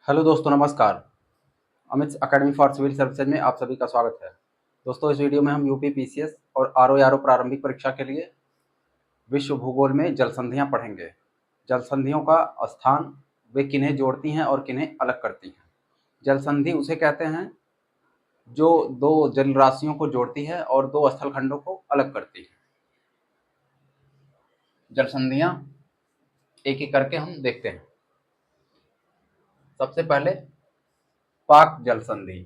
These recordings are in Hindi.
हेलो दोस्तों, नमस्कार। Amit academy for civil services में आप सभी का स्वागत है। दोस्तों, इस वीडियो में हम यूपी पीसीएस और आरओ प्रारंभिक परीक्षा के लिए विश्व भूगोल में जल संधियाँ पढ़ेंगे। जल संधियों का स्थान, वे किन्हें जोड़ती हैं और किन्हें अलग करती हैं। जल संधि उसे कहते हैं जो दो जल राशियों को जोड़ती है और दो स्थल खंडों को अलग करती है। जल संधियाँ एक एक करके हम देखते हैं। सबसे पहले पाक जल संधि।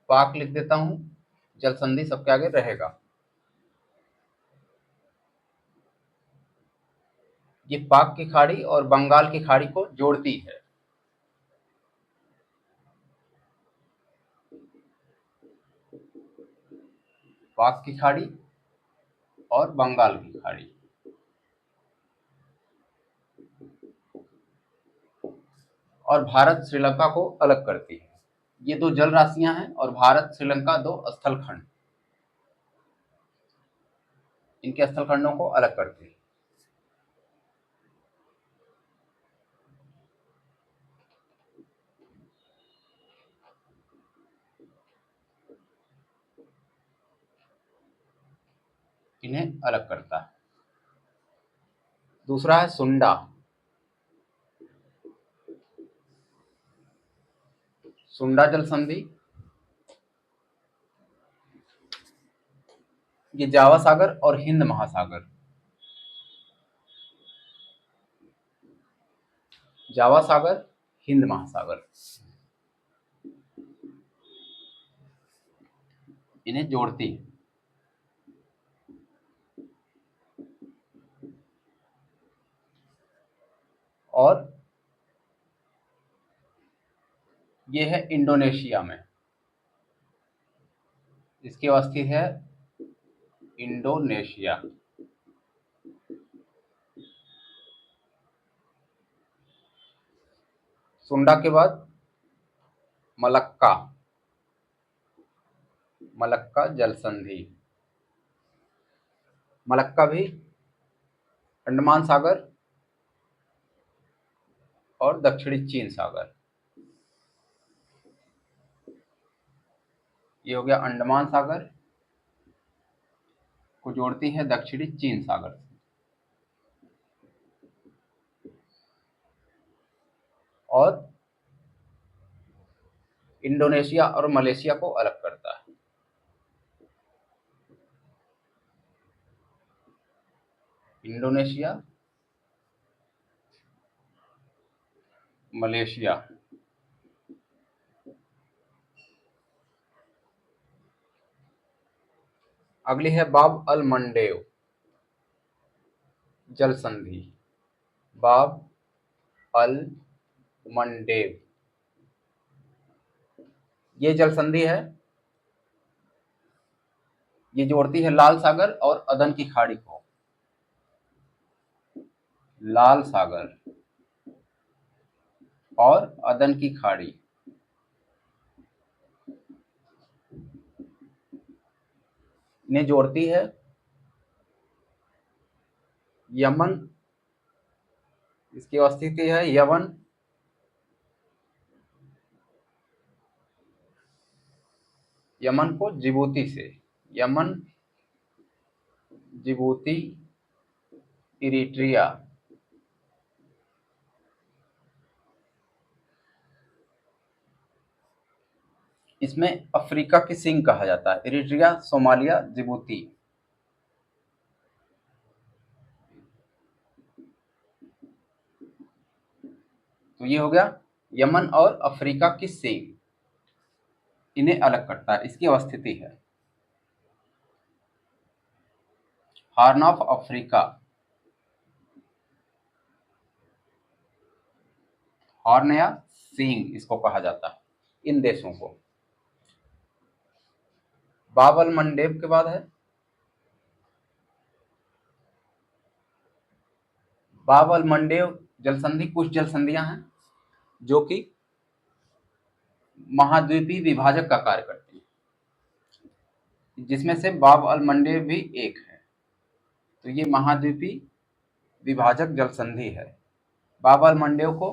पाक लिख देता हूं, जल संधि सबके आगे रहेगा। ये पाक की खाड़ी और बंगाल की खाड़ी को जोड़ती है। पाक की खाड़ी और बंगाल की खाड़ी। और भारत श्रीलंका को अलग करती है। ये दो जल राशियां हैं और भारत श्रीलंका दो स्थल खंड, इनके स्थल खंडों को अलग करती है। इन्हें अलग करता है। दूसरा है सुंडा। सुंडा जल संधि, ये जावा सागर और हिंद महासागर, जावा सागर, हिंद महासागर, इन्हें जोड़ती है। और ये है इंडोनेशिया में, इसकी अवस्थित है इंडोनेशिया। सुंडा के बाद मलक्का, मलक्का जल संधि। मलक्का भी अंडमान सागर और दक्षिणी चीन सागर, ये हो गया अंडमान सागर को जोड़ती है दक्षिणी चीन सागर से। और इंडोनेशिया और मलेशिया को अलग करता है। Indonesia, Malaysia. अगली है बाब अल मंडेव जल संधि। बाब अल मंडेव, ये जल संधि है, ये जोड़ती है लाल सागर और अदन की खाड़ी को। लाल सागर और अदन की खाड़ी, इन्हें जोड़ती है यमन, इसकी अवस्थिति है यमन, यमन को जिबूती से। यमन, जिबूती, इरिट्रिया, इसमें अफ्रीका की सिंह कहा जाता है। Eritrea, Somalia, Djibouti. तो ये हो गया यमन और अफ्रीका की सिंह, इन्हें अलग करता है। इसकी अवस्थिति है हॉर्न ऑफ अफ्रीका, हॉर्न या सींग इसको कहा जाता है, इन देशों को। बाबल मंडेव के बाद है बाबल मंडेव जल संधि। कुछ जल संधियां हैं जो कि महाद्वीपीय विभाजक का कार्य करती हैं। जिसमें से बाब अल मंडेव भी एक है। तो ये महाद्वीपीय विभाजक जल संधि है। बाब अल मंडेव को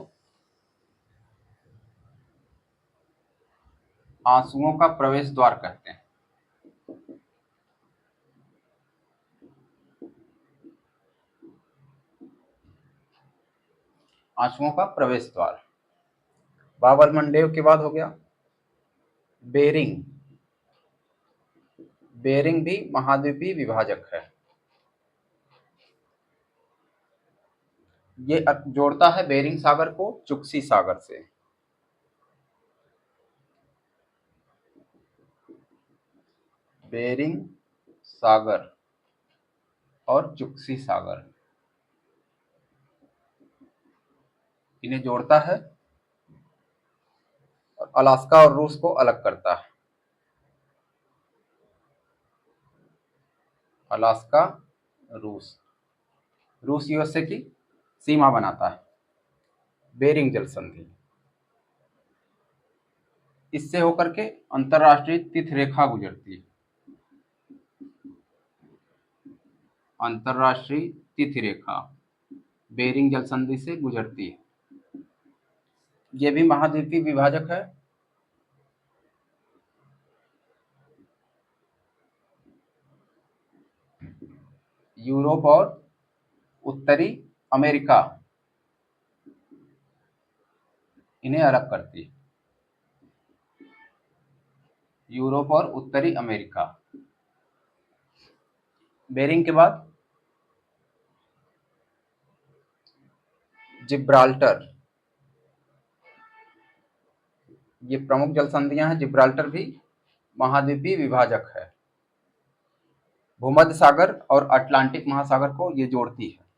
आंसुओं का प्रवेश द्वार कहते हैं। आंसुओं का प्रवेश द्वार। बाब अल मंडेव के बाद हो गया बेरिंग। बेरिंग भी महाद्वीपीय विभाजक है। ये जोड़ता है बेरिंग सागर को चुक्सी सागर से। बेरिंग सागर और चुक्सी सागर इन्हें जोड़ता है और अलास्का और रूस को अलग करता है। अलास्का, रूस, रूस यूएसए की सीमा बनाता है बेरिंग जल संधि। इससे होकर के अंतरराष्ट्रीय तिथ रेखा गुजरती है। अंतरराष्ट्रीय तिथि रेखा बेरिंग जल संधि से गुजरती है। यह भी महाद्वीपीय विभाजक है। यूरोप और उत्तरी अमेरिका इन्हें अलग करती है। यूरोप और उत्तरी अमेरिका। बेरिंग के बाद जिब्राल्टर। ये प्रमुख जल संधियां हैं। जिब्राल्टर भी महाद्वीपीय विभाजक है। भूमध्य सागर और अटलांटिक महासागर को ये जोड़ती है।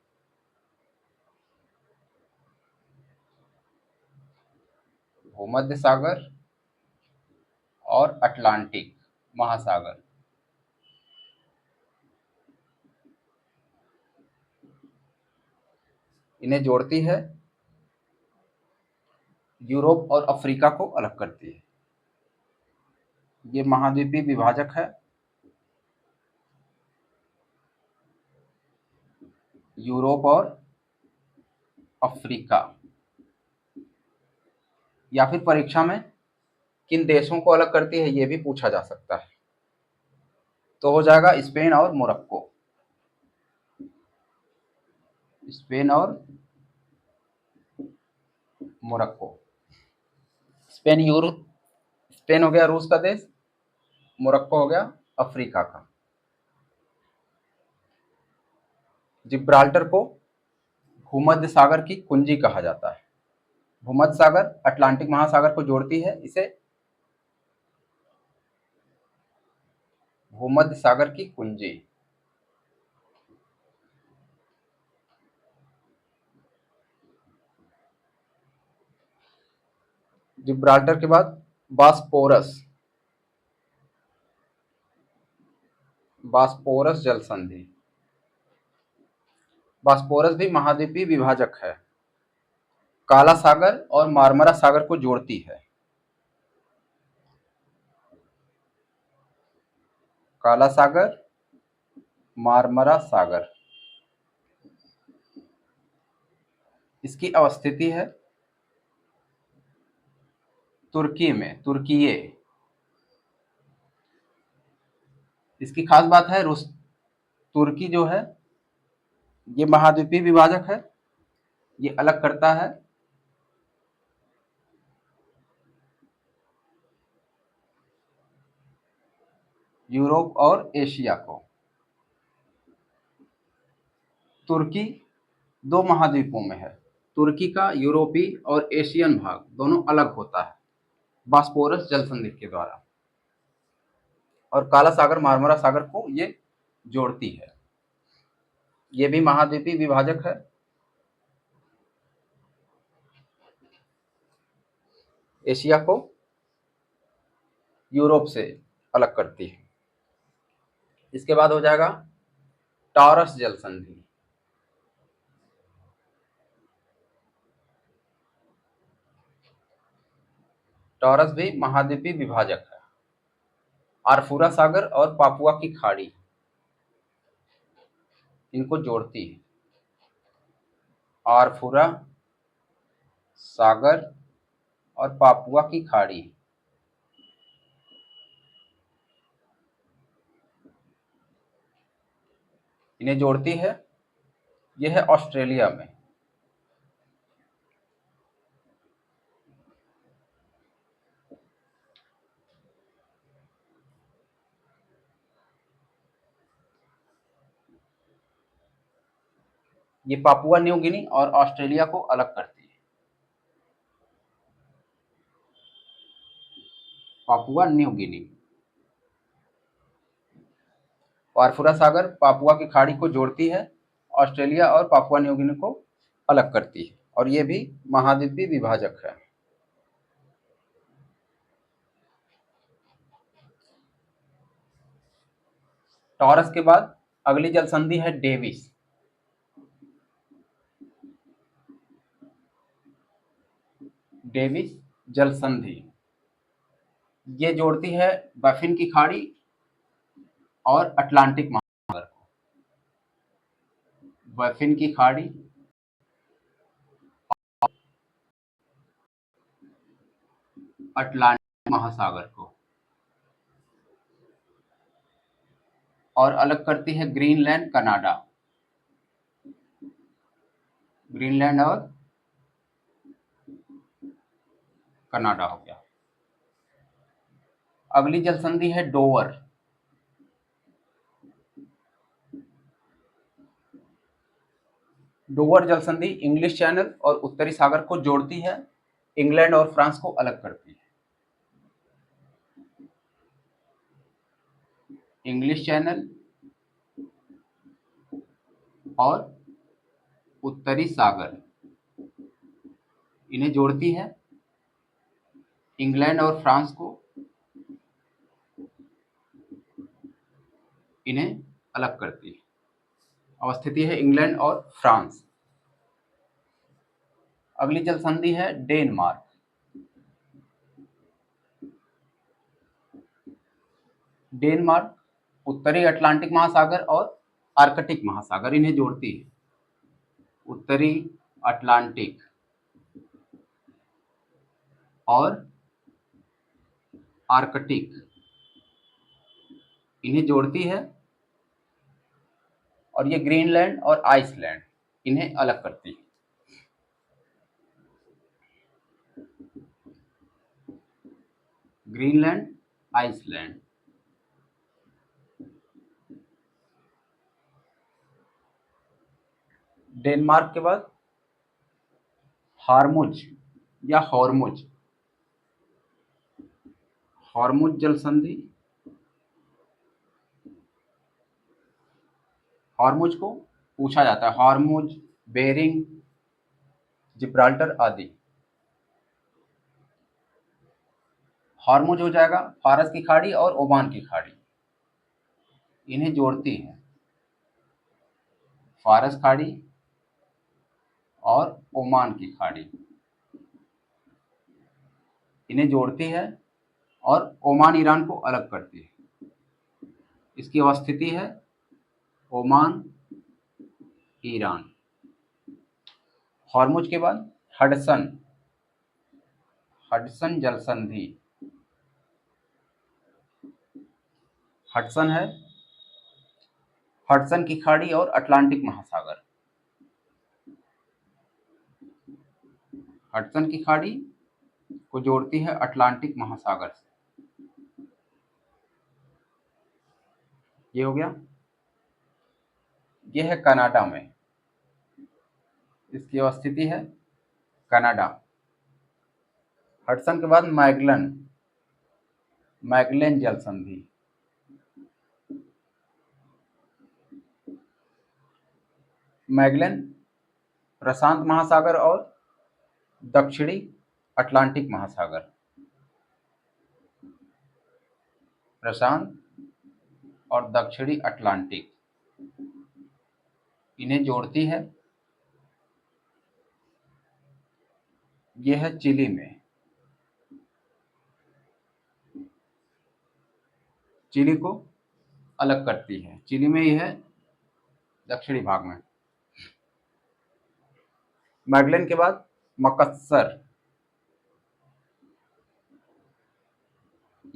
भूमध्य सागर और अटलांटिक महासागर इन्हें जोड़ती है। यूरोप और अफ्रीका को अलग करती है। ये महाद्वीपीय विभाजक है। यूरोप और अफ्रीका। या फिर परीक्षा में किन देशों को अलग करती है ये भी पूछा जा सकता है। तो हो जाएगा स्पेन और मोरक्को। स्पेन और मोरक्को। स्पेन हो गया रूस का देश। मोरक्को हो गया अफ्रीका का। जिब्राल्टर को भूमध्य सागर की कुंजी कहा जाता है। भूमध्य सागर अटलांटिक महासागर को जोड़ती है। इसे भूमध्य सागर की कुंजी। जिब्राल्टर के बाद बास्पोरस। बास्पोरस जल संधि। बास्पोरस भी महाद्वीपीय विभाजक है। काला सागर और मार्मरा सागर को जोड़ती है। काला सागर, मार्मरा सागर। इसकी अवस्थिति है तुर्की में, तुर्कीये। इसकी खास बात है रूस, तुर्की जो है ये महाद्वीपीय विभाजक है। ये अलग करता है यूरोप और एशिया को। तुर्की दो महाद्वीपों में है। तुर्की का यूरोपीय और एशियन भाग दोनों अलग होता है बास्पोरस जल संधि के द्वारा। और काला सागर मार्मरा सागर को ये जोड़ती है। ये भी महाद्वीपीय विभाजक है। एशिया को यूरोप से अलग करती है। इसके बाद हो जाएगा टॉरस जल संधि। टॉरस भी महाद्वीपीय विभाजक है। आरफूरा सागर और पापुआ की खाड़ी इनको जोड़ती है। आरफूरा सागर और पापुआ की खाड़ी इन्हें जोड़ती है। यह है ऑस्ट्रेलिया में। ये पापुआ न्यू गिनी और ऑस्ट्रेलिया को अलग करती है। Papua New Guinea. आरफूरा सागर पापुआ की खाड़ी को जोड़ती है, ऑस्ट्रेलिया और पापुआ न्यू गिनी को अलग करती है, और ये भी महाद्वीपीय विभाजक है। टॉरस के बाद अगली जल संधि है डेविस। डेविस जल संधि ये जोड़ती है बाफिन की खाड़ी और अटलांटिक महासागर को। बाफिन की खाड़ी अटलांटिक महासागर को, और अलग करती है ग्रीनलैंड कनाडा। ग्रीनलैंड और कनाडा हो गया। अगली जल संधि है डोवर। डोवर जल संधि इंग्लिश चैनल और उत्तरी सागर को जोड़ती है, इंग्लैंड और फ्रांस को अलग करती है। इंग्लिश चैनल और उत्तरी सागर इन्हें जोड़ती है, इंग्लैंड और फ्रांस को इन्हें अलग करती है। अवस्थिति है इंग्लैंड और फ्रांस। अगली जल संधि है डेनमार्क। डेनमार्क उत्तरी अटलांटिक महासागर और आर्कटिक महासागर इन्हें जोड़ती है। उत्तरी अटलांटिक और आर्कटिक इन्हें जोड़ती है, और ये ग्रीनलैंड और आइसलैंड इन्हें अलग करती है। Greenland, Iceland. डेनमार्क के बाद हार्मुज या हॉर्मुज। हॉर्मुज जल संधि हॉर्मुज को पूछा जाता है, हॉर्मुज, बेरिंग, जिब्राल्टर आदि। हॉर्मुज हो जाएगा फारस की खाड़ी और ओमान की खाड़ी इन्हें जोड़ती है। फारस खाड़ी और ओमान की खाड़ी इन्हें जोड़ती है, और ओमान ईरान को अलग करती है। इसकी अवस्थिति है ओमान, ईरान। हॉर्मुज के बाद हडसन। हडसन जल संधि। हडसन है हडसन की खाड़ी और अटलांटिक महासागर। हडसन की खाड़ी को जोड़ती है अटलांटिक महासागर से। ये हो गया। यह है कनाडा में। इसकी अवस्थिति है कनाडा। हडसन के बाद मैगलन। मैगलन जल संधि। मैगलन प्रशांत महासागर और दक्षिणी अटलांटिक महासागर। प्रशांत और दक्षिणी अटलांटिक इन्हें जोड़ती है। यह है चिली में। चिली को अलग करती है। चिली में ही है दक्षिणी भाग में। मैगलेन के बाद मकस्सर।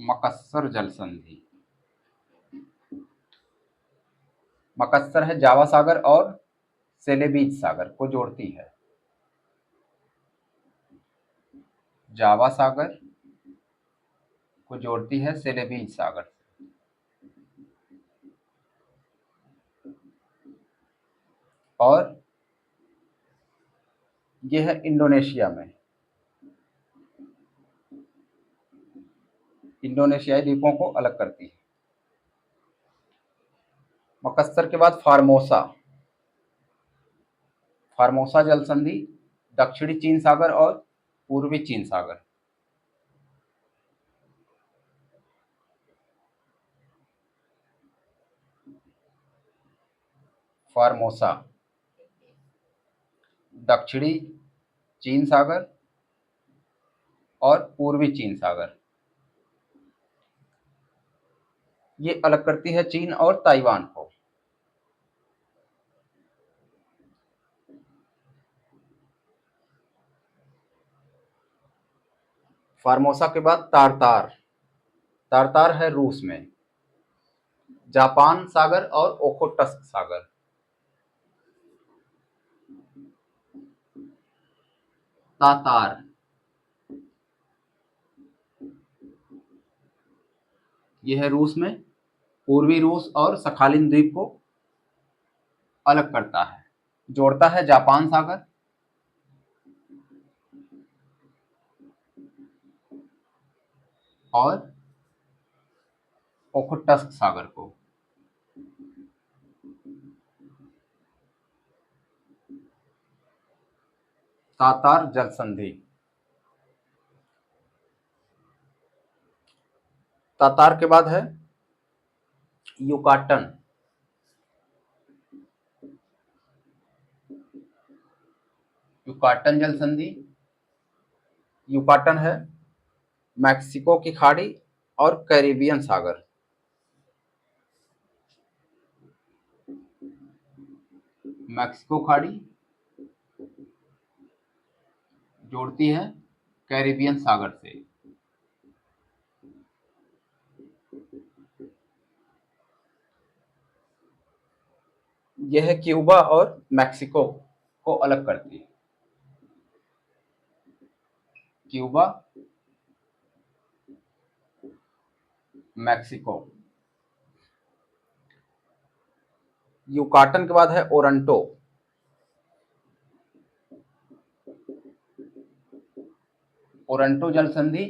मकस्सर जल संधि। मकस्सर है जावा सागर और सेलेबीज सागर को जोड़ती है। जावा सागर को जोड़ती है सेलेबीज सागर। और यह है इंडोनेशिया में। इंडोनेशियाई द्वीपों को अलग करती है। मकस्सर के बाद फार्मोसा। फार्मोसा जल संधि दक्षिणी चीन सागर और पूर्वी चीन सागर। फार्मोसा दक्षिणी चीन सागर और पूर्वी चीन सागर। ये अलग करती है चीन और ताइवान को। फार्मोसा के बाद तारतार। तारतार है रूस में। जापान सागर और ओखोटस्क सागर। तातार यह है रूस में। पूर्वी रूस और सखालिन द्वीप को अलग करता है। जोड़ता है जापान सागर और ओखोटस्क सागर को। तातार जल संधि। तातार के बाद है युकाटन। युकाटन जल संधि। युकाटन है मैक्सिको की खाड़ी और कैरिबियन सागर। मैक्सिको खाड़ी जोड़ती है कैरिबियन सागर से। यह क्यूबा और मैक्सिको को अलग करती है। Cuba Mexico. युकाटन के बाद है ओरंटो। ओरंटो जल संधि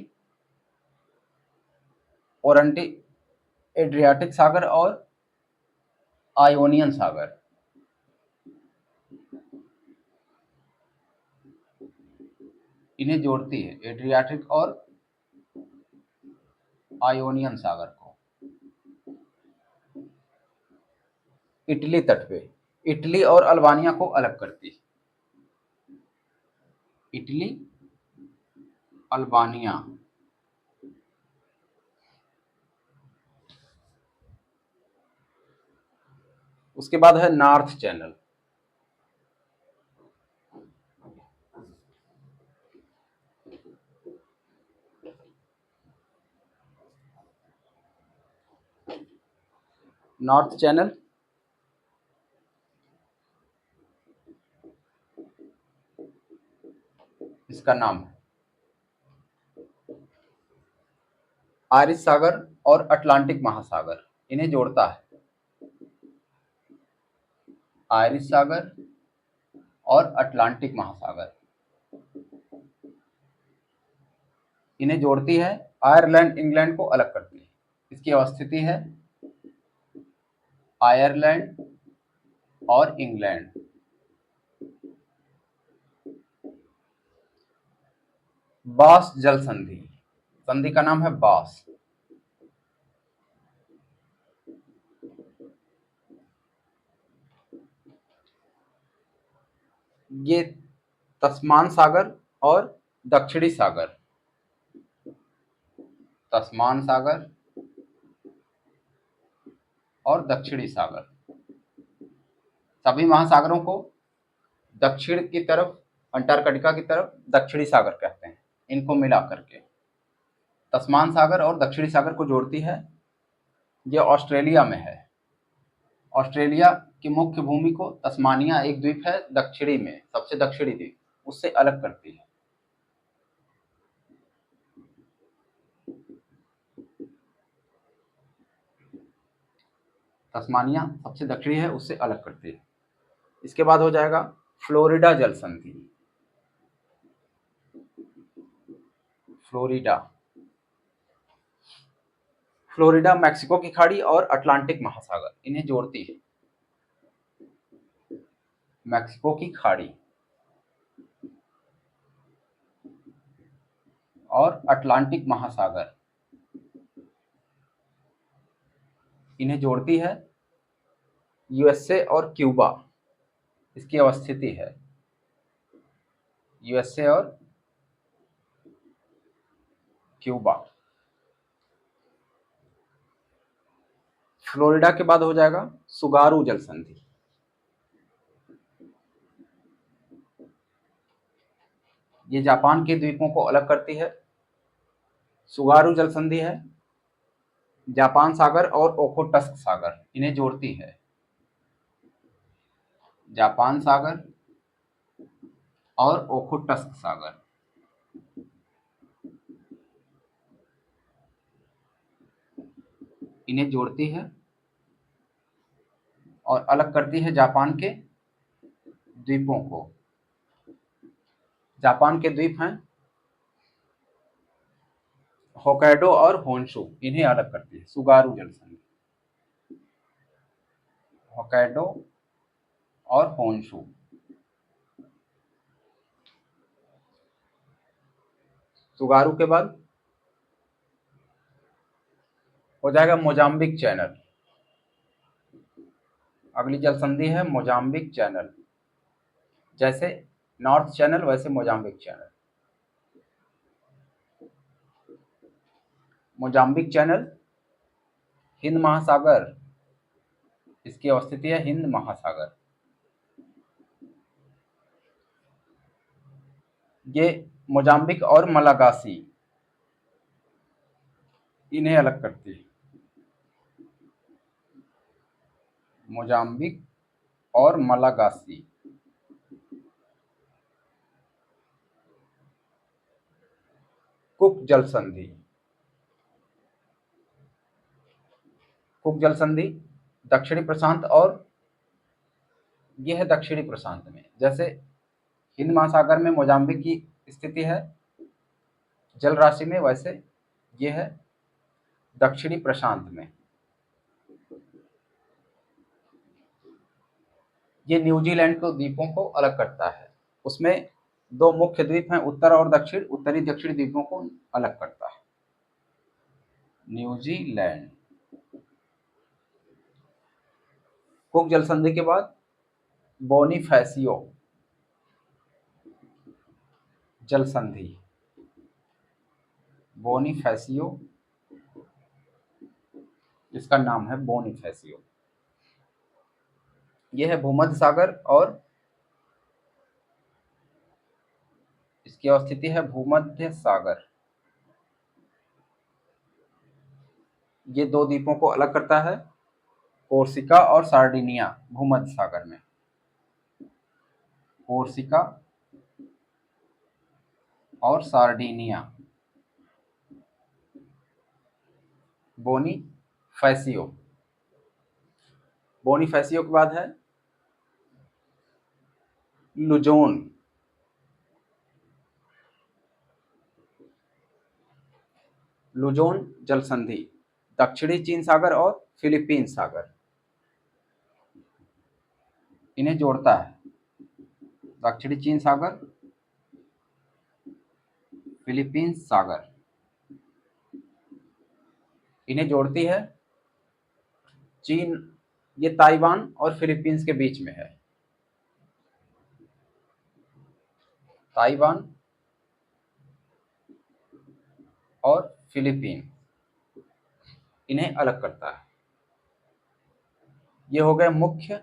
ओरंटी एड्रियाटिक सागर और आयोनियन सागर। इन्हें जोड़ती है एड्रियाटिक और आयोनियन सागर को। इटली तट पे। इटली और अल्बानिया को अलग करती है। Italy Albania. उसके बाद है नॉर्थ चैनल। नॉर्थ चैनल इसका नाम है। आरिस सागर और अटलांटिक महासागर इन्हें जोड़ता है। आयरिश सागर और अटलांटिक महासागर इन्हें जोड़ती है। आयरलैंड इंग्लैंड को अलग करती है। इसकी अवस्थिति है आयरलैंड और इंग्लैंड। बास जल संधि। संधि का नाम है बास। ये तस्मान सागर और दक्षिणी सागर। तस्मान सागर और दक्षिणी सागर। सभी महासागरों को दक्षिण की तरफ, अंटार्कटिका की तरफ दक्षिणी सागर कहते हैं। इनको मिला करके तस्मान सागर और दक्षिणी सागर को जोड़ती है। ये ऑस्ट्रेलिया में है। ऑस्ट्रेलिया की मुख्य भूमि को तस्मानिया एक द्वीप है दक्षिणी में, सबसे दक्षिणी द्वीप, उससे अलग करती है। तस्मानिया सबसे दक्षिणी है, उससे अलग करती है। इसके बाद हो जाएगा फ्लोरिडा जल संधि। फ्लोरिडा फ्लोरिडा मैक्सिको की खाड़ी और अटलांटिक महासागर इन्हें जोड़ती है। मैक्सिको की खाड़ी और अटलांटिक महासागर इन्हें जोड़ती है। यूएसए और क्यूबा इसकी अवस्थिति है। यूएसए और क्यूबा। फ्लोरिडा के बाद हो जाएगा सुगारू जल संधि। ये जापान के द्वीपों को अलग करती है। सुगारू जल संधि है जापान सागर और ओखोटस्क सागर इन्हें जोड़ती है। जापान सागर और ओखोटस्क सागर इन्हें जोड़ती है और अलग करती है जापान के द्वीपों को। जापान के द्वीप हैं होक्काइडो और होन्शु, इन्हें अलग करती है सुगारू जल संधि। होक्काइडो और होन्शु। सुगारू के बाद हो जाएगा मोजाम्बिक चैनल। अगली जल संधि है मोजाम्बिक चैनल। जैसे नॉर्थ चैनल वैसे Mozambique channel. Mozambique channel Hind महासागर, इसकी अवस्थिति है हिंद महासागर। ये मोजाम्बिक और मलागासी इन्हें अलग करती है। मोजाम्बिक और मलागासी। कुक जल संधि। कुक जल संधि दक्षिणी प्रशांत और यह है दक्षिणी प्रशांत में। जैसे हिंद महासागर में मोजाम्बिक की स्थिति है जल राशि में, वैसे यह है दक्षिणी प्रशांत में। ये न्यूजीलैंड के द्वीपों को अलग करता है। उसमें दो मुख्य द्वीप हैं, उत्तर और दक्षिण। उत्तरी दक्षिणी द्वीपों को अलग करता है न्यूजीलैंड। कुक जल संधि के बाद बोनीफैसियो जल संधि। बोनीफैसियो, इसका नाम है बोनीफैसियो। यह है भूमध्य सागर और इसकी अवस्थिति है भूमध्य सागर। ये दो द्वीपों को अलग करता है कोर्सिका और सार्डिनिया भूमध्य सागर में। कोर्सिका और सार्डिनिया। बोनीफैसियो। बोनीफैसियो के बाद है लुजोन। लुजोन जल संधि दक्षिणी चीन सागर और फिलीपींस सागर इन्हें जोड़ता है। दक्षिणी चीन सागर, फिलीपींस सागर इन्हें जोड़ती है। चीन, ये ताइवान और फिलीपींस के बीच में है। ताइवान और फिलीपीन इन्हें अलग करता है। ये हो गए मुख्य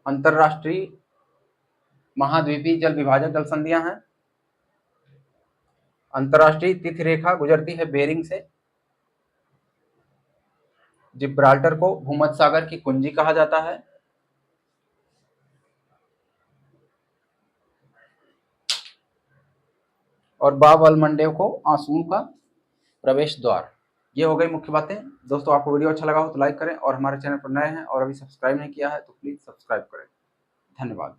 अंतरराष्ट्रीय महाद्वीपीय जल विभाजक जल संधियां हैं। अंतरराष्ट्रीय तिथि रेखा गुजरती है बेरिंग से। जिब्राल्टर को भूमध्य सागर की कुंजी कहा जाता है। और बाब अल मंडेव को आंसुओं का प्रवेश द्वार। ये हो गई मुख्य बातें। दोस्तों, आपको वीडियो अच्छा लगा हो तो लाइक करें, और हमारे चैनल पर नए हैं और अभी सब्सक्राइब नहीं किया है तो प्लीज सब्सक्राइब करें। धन्यवाद।